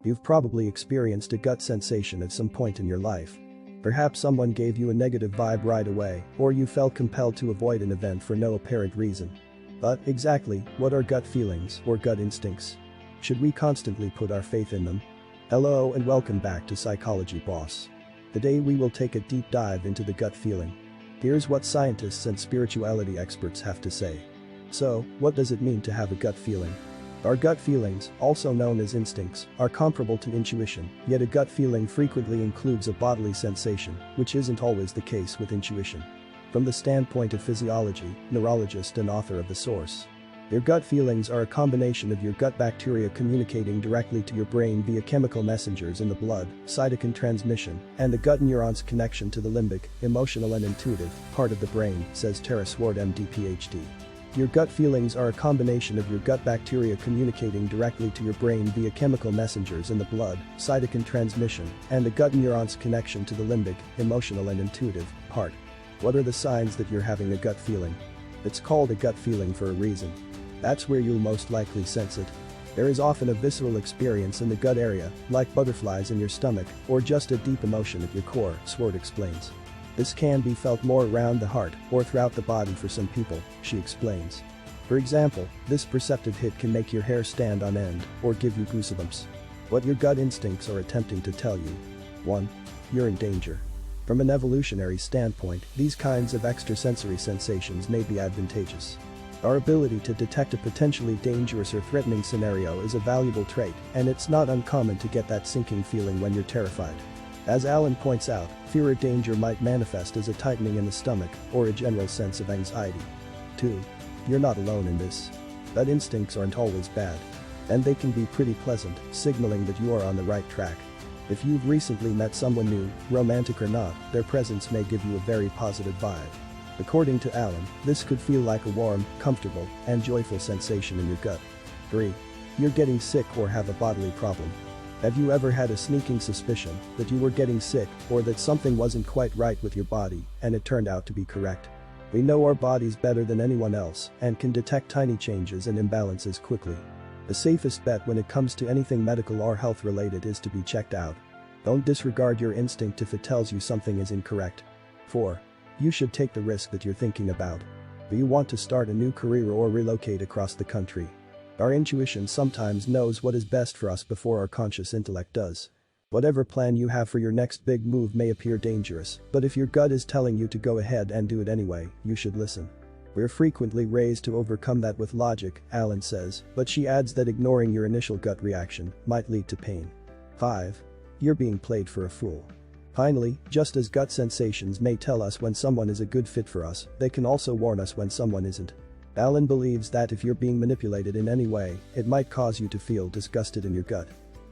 You've probably experienced a gut sensation at some point in your life. Perhaps someone gave you a negative vibe right away, or you felt compelled to avoid an event for no apparent reason. But exactly, what are gut feelings or gut instincts? Should we constantly put our faith in them? Hello and welcome back to Psychology Boss. Today we will take a deep dive into the gut feeling. Here's what scientists and spirituality experts have to say. So, what does it mean to have a gut feeling? Our gut feelings, also known as instincts, are comparable to intuition, yet a gut feeling frequently includes a bodily sensation, which isn't always the case with intuition. From the standpoint of physiology, neurologist and author of The Source. Your gut feelings are a combination of your gut bacteria communicating directly to your brain via chemical messengers in the blood, cytokine transmission, and the gut neuron's connection to the limbic, emotional and intuitive, part of the brain, says Tara Swart MD PhD. Your gut feelings are a combination of your gut bacteria communicating directly to your brain via chemical messengers in the blood, cytokine transmission, and the gut neuron's connection to the limbic, emotional and intuitive, part. What are the signs that you're having a gut feeling? It's called a gut feeling for a reason. That's where you'll most likely sense it. There is often a visceral experience in the gut area, like butterflies in your stomach, or just a deep emotion at your core, Swart explains. This can be felt more around the heart or throughout the body for some people, she explains. For example, this perceptive hit can make your hair stand on end or give you goosebumps. What your gut instincts are attempting to tell you. 1. You're in danger. From an evolutionary standpoint, these kinds of extrasensory sensations may be advantageous. Our ability to detect a potentially dangerous or threatening scenario is a valuable trait, and it's not uncommon to get that sinking feeling when you're terrified. As Alan points out, fear or danger might manifest as a tightening in the stomach or a general sense of anxiety. 2. You're not alone in this. Gut instincts aren't always bad. And they can be pretty pleasant, signaling that you are on the right track. If you've recently met someone new, romantic or not, their presence may give you a very positive vibe. According to Alan, this could feel like a warm, comfortable, and joyful sensation in your gut. 3. You're getting sick or have a bodily problem. Have you ever had a sneaking suspicion that you were getting sick or that something wasn't quite right with your body and it turned out to be correct? We know our bodies better than anyone else and can detect tiny changes and imbalances quickly. The safest bet when it comes to anything medical or health related is to be checked out. Don't disregard your instinct if it tells you something is incorrect. 4. You should take the risk that you're thinking about. Do you want to start a new career or relocate across the country? Our intuition sometimes knows what is best for us before our conscious intellect does. Whatever plan you have for your next big move may appear dangerous, but if your gut is telling you to go ahead and do it anyway, you should listen. We're frequently raised to overcome that with logic, Alan says, but she adds that ignoring your initial gut reaction might lead to pain. 5. You're being played for a fool. Finally, just as gut sensations may tell us when someone is a good fit for us, they can also warn us when someone isn't. Alan believes that if you're being manipulated in any way, it might cause you to feel disgusted in your gut.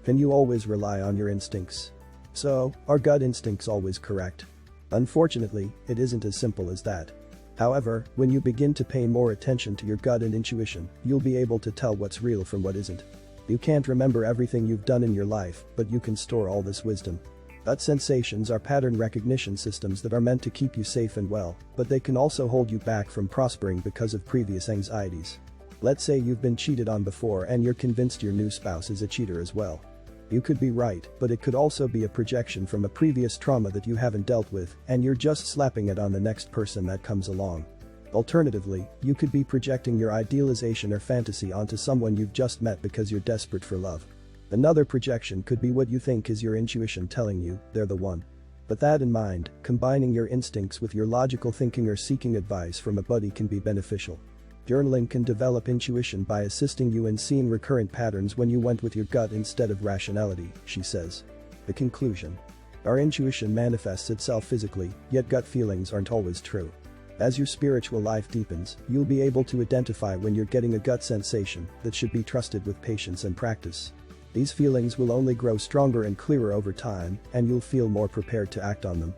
Can you always rely on your instincts? So, are gut instincts always correct? Unfortunately, it isn't as simple as that. However, when you begin to pay more attention to your gut and intuition, you'll be able to tell what's real from what isn't. You can't remember everything you've done in your life, but you can store all this wisdom. Gut sensations are pattern recognition systems that are meant to keep you safe and well, but they can also hold you back from prospering because of previous anxieties. Let's say you've been cheated on before and you're convinced your new spouse is a cheater as well. You could be right, but it could also be a projection from a previous trauma that you haven't dealt with, and you're just slapping it on the next person that comes along. Alternatively, you could be projecting your idealization or fantasy onto someone you've just met because you're desperate for love. Another projection could be what you think is your intuition telling you they're the one. With that in mind, combining your instincts with your logical thinking or seeking advice from a buddy can be beneficial. Journaling can develop intuition by assisting you in seeing recurrent patterns when you went with your gut instead of rationality, she says. The conclusion. Our intuition manifests itself physically, yet gut feelings aren't always true. As your spiritual life deepens, you'll be able to identify when you're getting a gut sensation that should be trusted with patience and practice. These feelings will only grow stronger and clearer over time, and you'll feel more prepared to act on them.